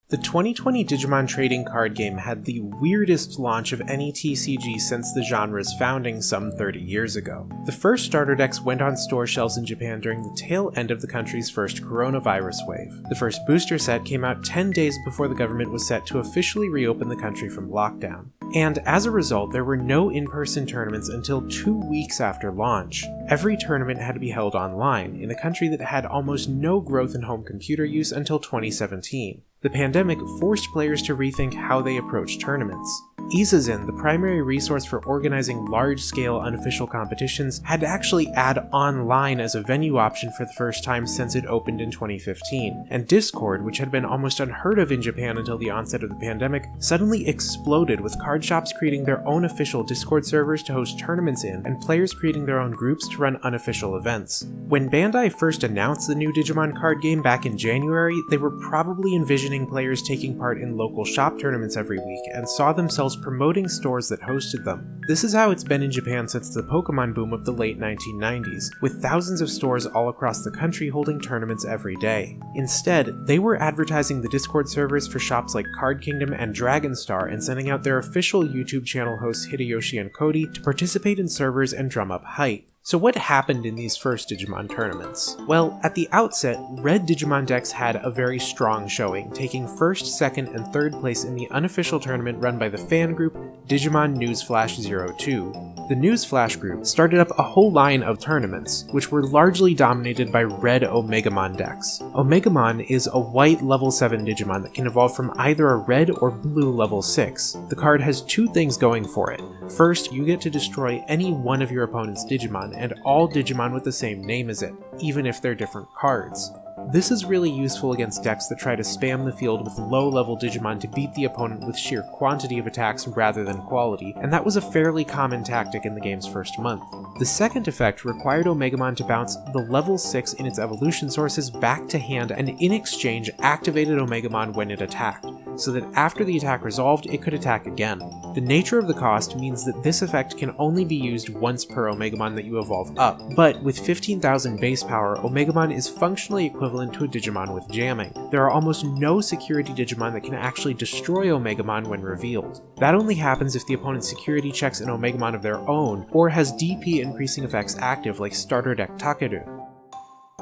The 2020 Digimon trading card game had the weirdest launch of any TCG since the genre's founding some 30 years ago. The first starter decks went on store shelves in Japan during the tail end of the country's first coronavirus wave. The first booster set came out 10 days before the government was set to officially reopen the country from lockdown. And as a result, there were no in-person tournaments until 2 weeks after launch. Every tournament had to be held online, in a country that had almost no growth in home computer use until 2017. The pandemic forced players to rethink how they approach tournaments. Izazin, the primary resource for organizing large-scale unofficial competitions, had to actually add online as a venue option for the first time since it opened in 2015, and Discord, which had been almost unheard of in Japan until the onset of the pandemic, suddenly exploded, with card shops creating their own official Discord servers to host tournaments in, and players creating their own groups to run unofficial events. When Bandai first announced the new Digimon card game back in January, they were probably envisioning players taking part in local shop tournaments every week, and saw themselves promoting stores that hosted them. This is how it's been in Japan since the Pokemon boom of the late 1990s, with thousands of stores all across the country holding tournaments every day. Instead, they were advertising the Discord servers for shops like Card Kingdom and Dragon Star and sending out their official YouTube channel hosts Hideyoshi and Cody to participate in servers and drum up hype. So what happened in these first Digimon tournaments? Well, at the outset, red Digimon decks had a very strong showing, taking first, second, and third place in the unofficial tournament run by the fan group Digimon Newsflash 02. The Newsflash group started up a whole line of tournaments, which were largely dominated by red Omegamon decks. Omegamon is a white level 7 Digimon that can evolve from either a red or blue level 6. The card has two things going for it. First, you get to destroy any one of your opponent's Digimon, and all Digimon with the same name as it, even if they're different cards. This is really useful against decks that try to spam the field with low-level Digimon to beat the opponent with sheer quantity of attacks rather than quality, and that was a fairly common tactic in the game's first month. The second effect required Omegamon to bounce the level 6 in its evolution sources back to hand, and in exchange activated Omegamon when it attacked, so that after the attack resolved, it could attack again. The nature of the cost means that this effect can only be used once per Omegamon that you evolve up, but with 15,000 base power, Omegamon is functionally equivalent to a Digimon with jamming. There are almost no security Digimon that can actually destroy Omegamon when revealed. That only happens if the opponent security checks an Omegamon of their own, or has DP increasing effects active like starter deck Takeru.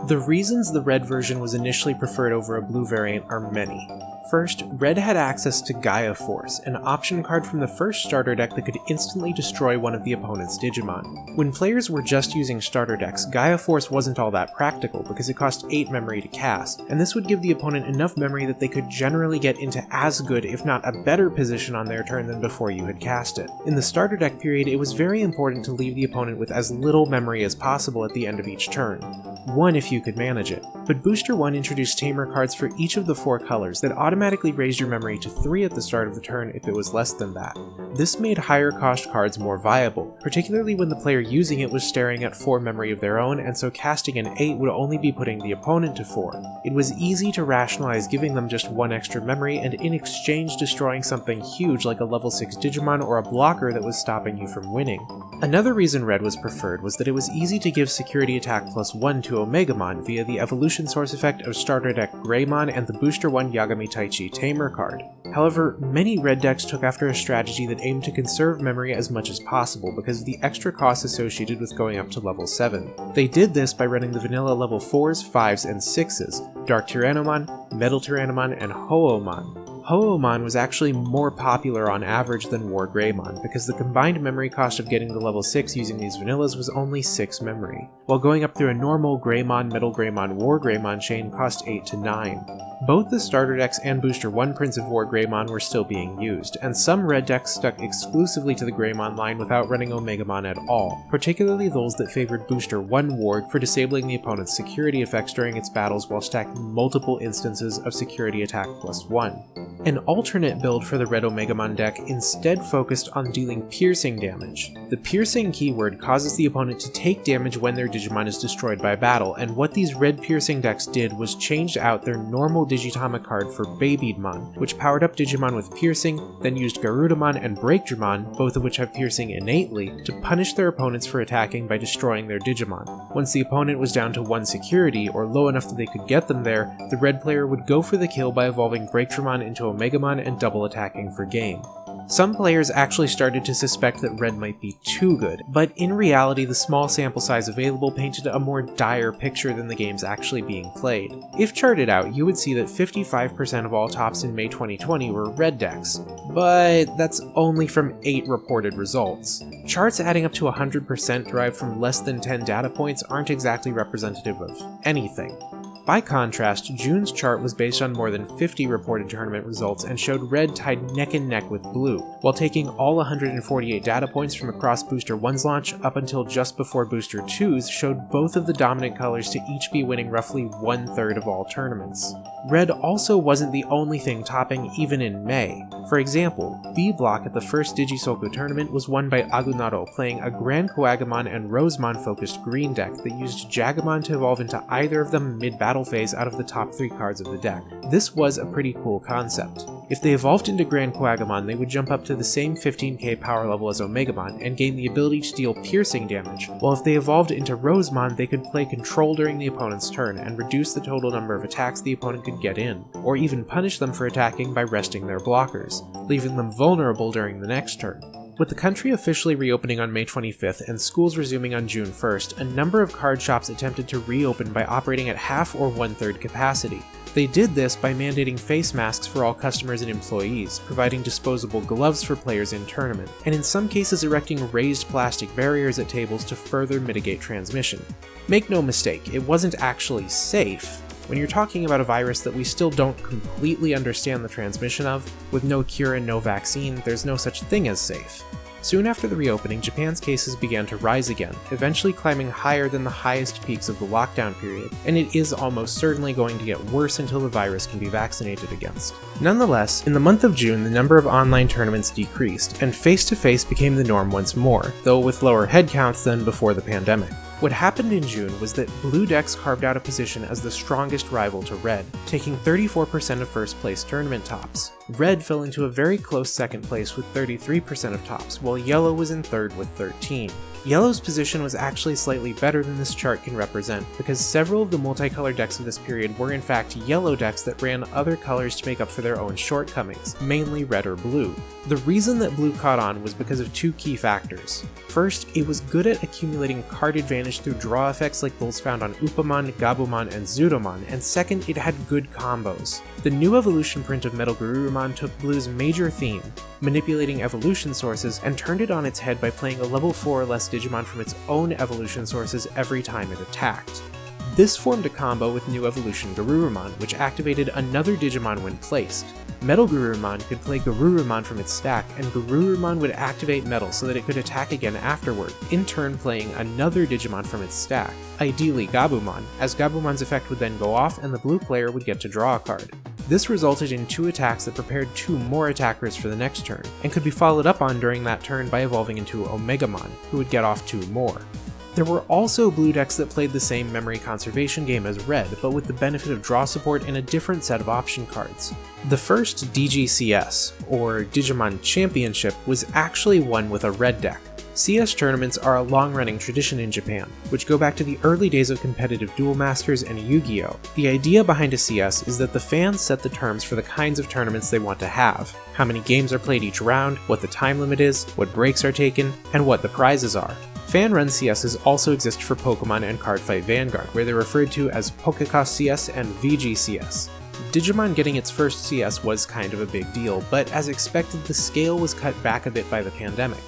The reasons the red version was initially preferred over a blue variant are many. First, red had access to Gaia Force, an option card from the first starter deck that could instantly destroy one of the opponent's Digimon. When players were just using starter decks, Gaia Force wasn't all that practical because it cost 8 memory to cast, and this would give the opponent enough memory that they could generally get into as good, if not a better position on their turn than before you had cast it. In the starter deck period, it was very important to leave the opponent with as little memory as possible at the end of each turn. 1 if you could manage it. But Booster 1 introduced tamer cards for each of the 4 colors that automatically raised your memory to 3 at the start of the turn if it was less than that. This made higher cost cards more viable, particularly when the player using it was staring at 4 memory of their own, and so casting an 8 would only be putting the opponent to 4. It was easy to rationalize giving them just 1 extra memory and in exchange destroying something huge like a level 6 Digimon or a blocker that was stopping you from winning. Another reason red was preferred was that it was easy to give security attack +1 to Omegamon via the evolution source effect of starter deck Greymon and the Booster 1 Yagami Taichi Tamer card. However, many red decks took after a strategy that aimed to conserve memory as much as possible because of the extra costs associated with going up to level 7. They did this by running the vanilla level 4s, 5s, and 6s, Dark Tyrannomon, Metal Tyrannomon, and Ho-Oh-Mon. Ho-Oh-Mon was actually more popular on average than War Greymon, because the combined memory cost of getting to level 6 using these vanillas was only 6 memory, while going up through a normal Greymon, Metal Greymon, War Greymon chain cost 8 to 9. Both the starter decks and Booster 1 prints of War Greymon were still being used, and some red decks stuck exclusively to the Greymon line without running Omegamon at all, particularly those that favored Booster 1 War for disabling the opponent's security effects during its battles while stacking multiple instances of security attack +1. An alternate build for the red Omegamon deck instead focused on dealing piercing damage. The piercing keyword causes the opponent to take damage when their Digimon is destroyed by battle, and what these red piercing decks did was changed out their normal Digitama card for Babyedmon, which powered up Digimon with piercing, then used Garudamon and Breakdramon, both of which have piercing innately, to punish their opponents for attacking by destroying their Digimon. Once the opponent was down to 1 security, or low enough that they could get them there, the red player would go for the kill by evolving Breakdramon into Omegamon and double attacking for game. Some players actually started to suspect that red might be too good, but in reality the small sample size available painted a more dire picture than the games actually being played. If charted out, you would see that 55% of all tops in May 2020 were red decks, but that's only from 8 reported results. Charts adding up to 100% derived from less than 10 data points aren't exactly representative of anything. By contrast, June's chart was based on more than 50 reported tournament results and showed red tied neck and neck with blue, while taking all 148 data points from across Booster 1's launch up until just before Booster 2's showed both of the dominant colors to each be winning roughly 1/3 of all tournaments. Red also wasn't the only thing topping even in May. For example, B block at the first Digisoku tournament was won by Agunaro playing a Grand Koagamon and Rosemon focused green deck that used Jagamon to evolve into either of them mid-battle phase out of the top 3 cards of the deck. This was a pretty cool concept. If they evolved into Grand Koagamon, they would jump up to the same 15k power level as Omegamon and gain the ability to deal piercing damage, while if they evolved into Rosemon, they could play control during the opponent's turn and reduce the total number of attacks the opponent could get in, or even punish them for attacking by resting their blockers, leaving them vulnerable during the next turn. With the country officially reopening on May 25th and schools resuming on June 1st, a number of card shops attempted to reopen by operating at half or 1/3 capacity. They did this by mandating face masks for all customers and employees, providing disposable gloves for players in tournament, and in some cases erecting raised plastic barriers at tables to further mitigate transmission. Make no mistake, it wasn't actually safe. When you're talking about a virus that we still don't completely understand the transmission of, with no cure and no vaccine, there's no such thing as safe. Soon after the reopening, Japan's cases began to rise again, eventually climbing higher than the highest peaks of the lockdown period, and it is almost certainly going to get worse until the virus can be vaccinated against. Nonetheless, in the month of June, the number of online tournaments decreased, and face-to-face became the norm once more, though with lower headcounts than before the pandemic. What happened in June was that blue decks carved out a position as the strongest rival to red, taking 34% of first place tournament tops. Red fell into a very close second place with 33% of tops, while yellow was in third with 13%. Yellow's position was actually slightly better than this chart can represent, because several of the multicolored decks of this period were in fact yellow decks that ran other colors to make up for their own shortcomings, mainly red or blue. The reason that blue caught on was because of 2 key factors. First, it was good at accumulating card advantage through draw effects like those found on Upamon, Gabumon, and Zudomon, and second, it had good combos. The new evolution print of Metal Garurumon took Blue's major theme, manipulating evolution sources, and turned it on its head by playing a level 4 or less Digimon from its own evolution sources every time it attacked. This formed a combo with new evolution Garurumon, which activated another Digimon when placed. Metal Garurumon could play Garurumon from its stack, and Garurumon would activate Metal so that it could attack again afterward, in turn playing another Digimon from its stack, ideally Gabumon, as Gabumon's effect would then go off and the blue player would get to draw a card. This resulted in 2 attacks that prepared 2 more attackers for the next turn, and could be followed up on during that turn by evolving into Omegamon, who would get off 2 more. There were also blue decks that played the same memory conservation game as red, but with the benefit of draw support and a different set of option cards. The first DGCS, or Digimon Championship, was actually won with a red deck. CS tournaments are a long-running tradition in Japan, which go back to the early days of competitive Duel Masters and Yu-Gi-Oh! The idea behind a CS is that the fans set the terms for the kinds of tournaments they want to have, how many games are played each round, what the time limit is, what breaks are taken, and what the prizes are. Fan-run CSs also exist for Pokemon and Cardfight Vanguard, where they're referred to as Pokécast CS and VGCS. Digimon getting its first CS was kind of a big deal, but as expected, the scale was cut back a bit by the pandemic.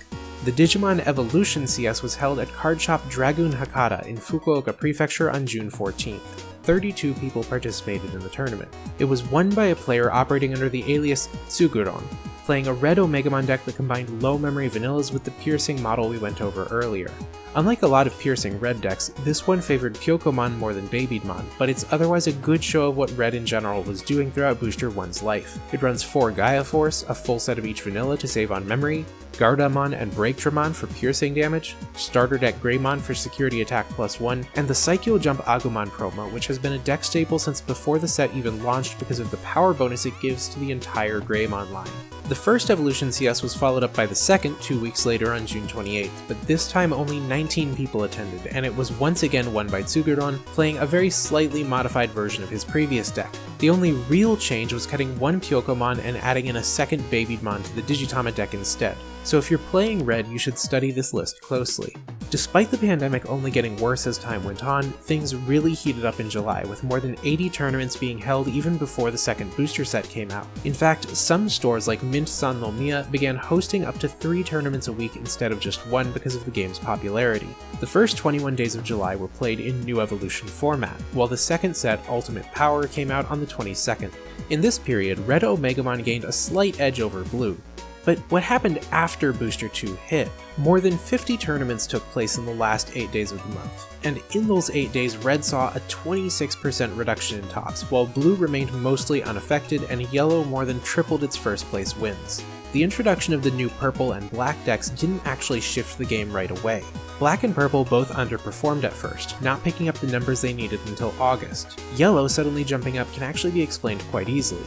The Digimon Evolution CS was held at card shop Dragoon Hakata in Fukuoka Prefecture on June 14th. 32 people participated in the tournament. It was won by a player operating under the alias Tsuguron. playing a red Omegamon deck that combined low memory vanillas with the piercing model we went over earlier. Unlike a lot of piercing red decks, this one favored Pyokomon more than Babydmon, but it's otherwise a good show of what red in general was doing throughout Booster 1's life. It runs 4 Gaia Force, a full set of each vanilla to save on memory, Gardamon and Breaktramon for piercing damage, Starter Deck Greymon for security attack +1, and the Psycho Jump Agumon promo, which has been a deck staple since before the set even launched because of the power bonus it gives to the entire Greymon line. The first Evolution CS was followed up by the second 2 weeks later on June 28th, but this time only 19 people attended, and it was once again won by Tsuguron, playing a very slightly modified version of his previous deck. The only real change was cutting one Pyokomon and adding in a second Babydmon to the Digitama deck instead, so if you're playing red, you should study this list closely. Despite the pandemic only getting worse as time went on, things really heated up in July, with more than 80 tournaments being held even before the second booster set came out. In fact, some stores like Mint San no Miya began hosting up to 3 tournaments a week instead of just 1 because of the game's popularity. The first 21 days of July were played in New Evolution format, while the second set, Ultimate Power, came out on the 22nd. In this period, Red Omegamon gained a slight edge over Blue. But what happened after Booster 2 hit? More than 50 tournaments took place in the last 8 days of the month, and in those 8 days Red saw a 26% reduction in tops, while Blue remained mostly unaffected and Yellow more than tripled its first place wins. The introduction of the new Purple and Black decks didn't actually shift the game right away. Black and Purple both underperformed at first, not picking up the numbers they needed until August. Yellow suddenly jumping up can actually be explained quite easily.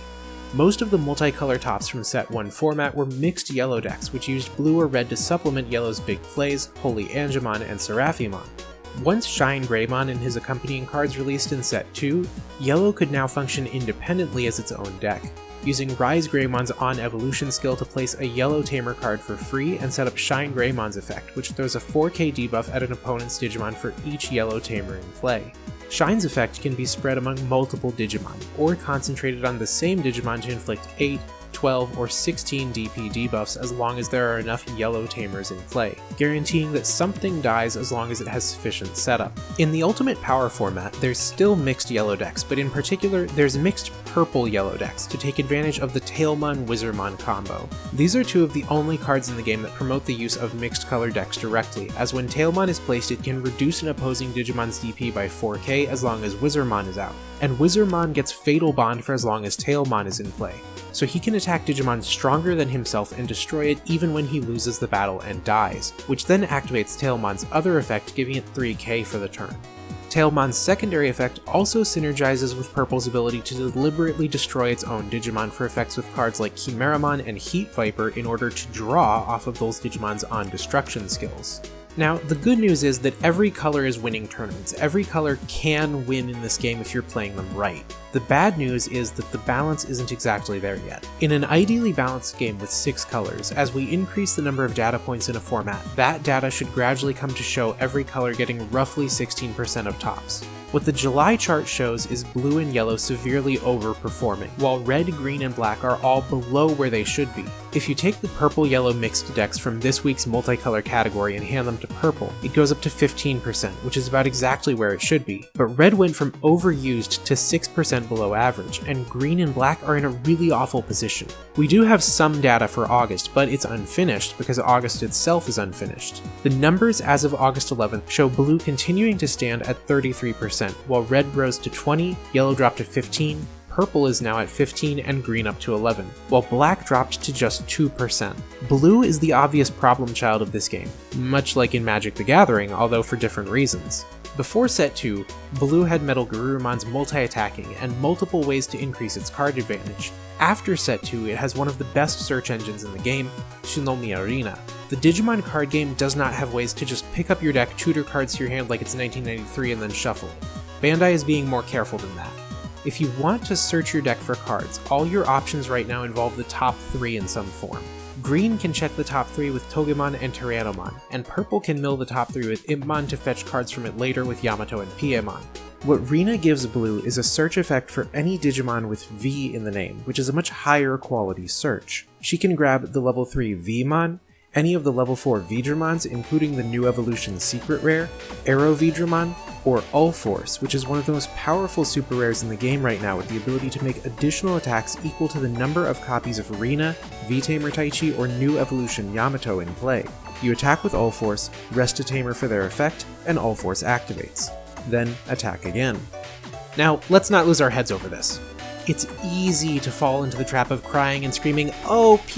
Most of the multicolor tops from Set 1 format were mixed yellow decks, which used blue or red to supplement yellow's big plays, Holy Angemon and Seraphimon. Once Shine Greymon and his accompanying cards released in Set 2, yellow could now function independently as its own deck, using Rise Greymon's on-evolution skill to place a yellow Tamer card for free and set up Shine Greymon's effect, which throws a 4k debuff at an opponent's Digimon for each yellow Tamer in play. Shine's effect can be spread among multiple Digimon, or concentrated on the same Digimon to inflict 8, 12, or 16 DP debuffs as long as there are enough yellow Tamers in play, guaranteeing that something dies as long as it has sufficient setup. In the Ultimate Power format, there's still mixed yellow decks, but in particular, there's mixed purple yellow decks to take advantage of the Tailmon-Wizardmon combo. These are 2 of the only cards in the game that promote the use of mixed color decks directly, as when Tailmon is placed it can reduce an opposing Digimon's DP by 4k as long as Wizardmon is out, and Wizardmon gets Fatal Bond for as long as Tailmon is in play, so he can attack Digimon stronger than himself and destroy it even when he loses the battle and dies, which then activates Tailmon's other effect, giving it 3k for the turn. Tailmon's secondary effect also synergizes with Purple's ability to deliberately destroy its own Digimon for effects with cards like Chimeramon and Heat Viper in order to draw off of those Digimon's on-destruction skills. Now, the good news is that every color is winning tournaments. Every color can win in this game if you're playing them right. The bad news is that the balance isn't exactly there yet. In an ideally balanced game with 6 colors, as we increase the number of data points in a format, that data should gradually come to show every color getting roughly 16% of tops. What the July chart shows is blue and yellow severely overperforming, while red, green, and black are all below where they should be. If you take the purple-yellow mixed decks from this week's multicolor category and hand them to purple, it goes up to 15%, which is about exactly where it should be. But red went from overused to 6% below average, and green and black are in a really awful position. We do have some data for August, but it's unfinished because August itself is unfinished. The numbers as of August 11th show blue continuing to stand at 33%, while red rose to 20, yellow dropped to 15, purple is now at 15, and green up to 11, while black dropped to just 2%. Blue is the obvious problem child of this game, much like in Magic the Gathering, although for different reasons. Before Set 2, Blue had Metal Garurumon's multi-attacking and multiple ways to increase its card advantage. After Set 2, it has one of the best search engines in the game, Shinomi Arena. The Digimon card game does not have ways to just pick up your deck, tutor cards to your hand like it's 1993 and then shuffle it. Bandai is being more careful than that. If you want to search your deck for cards, all your options right now involve the top 3 in some form. Green can check the top 3 with Togemon and Tyrannomon, and purple can mill the top 3 with Impmon to fetch cards from it later with Yamato and Piemon. What Rina gives blue is a search effect for any Digimon with V in the name, which is a much higher quality search. She can grab the level 3 Vmon, any of the level 4 Vidramons, including the new evolution Secret Rare, Arrow Vidramon, or Ulforce, which is one of the most powerful super rares in the game right now with the ability to make additional attacks equal to the number of copies of Rina, V-Tamer Taichi, or new evolution Yamato in play. You attack with Ulforce, rest a Tamer for their effect, and Ulforce activates. Then attack again. Now, let's not lose our heads over this. It's easy to fall into the trap of crying and screaming, OP,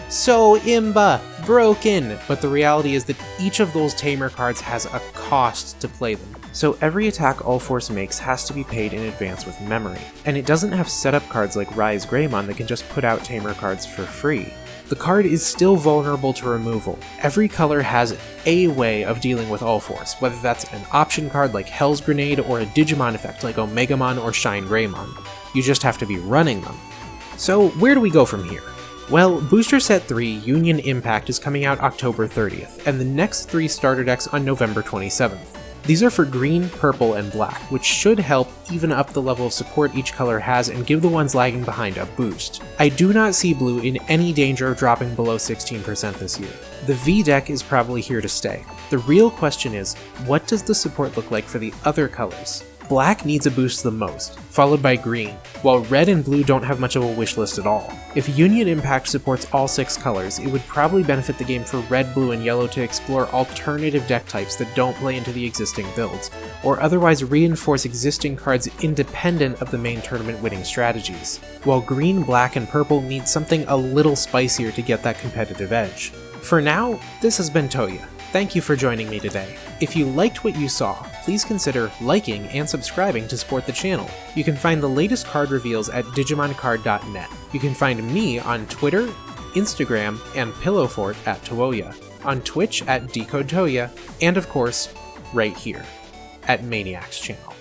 so imba, broken, but the reality is that each of those Tamer cards has a cost to play them. So every attack Ulforce makes has to be paid in advance with memory, and it doesn't have setup cards like Rise Greymon that can just put out Tamer cards for free. The card is still vulnerable to removal. Every color has a way of dealing with Ulforce, whether that's an option card like Hell's Grenade or a Digimon effect like Omegamon or Shine Greymon. You just have to be running them. So where do we go from here? Well, Booster Set 3 Union Impact is coming out October 30th, and the next 3 starter decks on November 27th. These are for green, purple, and black, which should help even up the level of support each color has and give the ones lagging behind a boost. I do not see blue in any danger of dropping below 16% this year. The V deck is probably here to stay. The real question is, what does the support look like for the other colors? Black needs a boost the most, followed by green, while red and blue don't have much of a wish list at all. If Union Impact supports all 6 colors, it would probably benefit the game for red, blue, and yellow to explore alternative deck types that don't play into the existing builds, or otherwise reinforce existing cards independent of the main tournament winning strategies, while green, black, and purple need something a little spicier to get that competitive edge. For now, this has been Toya. Thank you for joining me today. If you liked what you saw, please consider liking and subscribing to support the channel. You can find the latest card reveals at digimoncard.net. You can find me on Twitter, Instagram, and Pillowfort at Toya, on Twitch at DecodeToya, and of course, right here, at Maniacs Channel.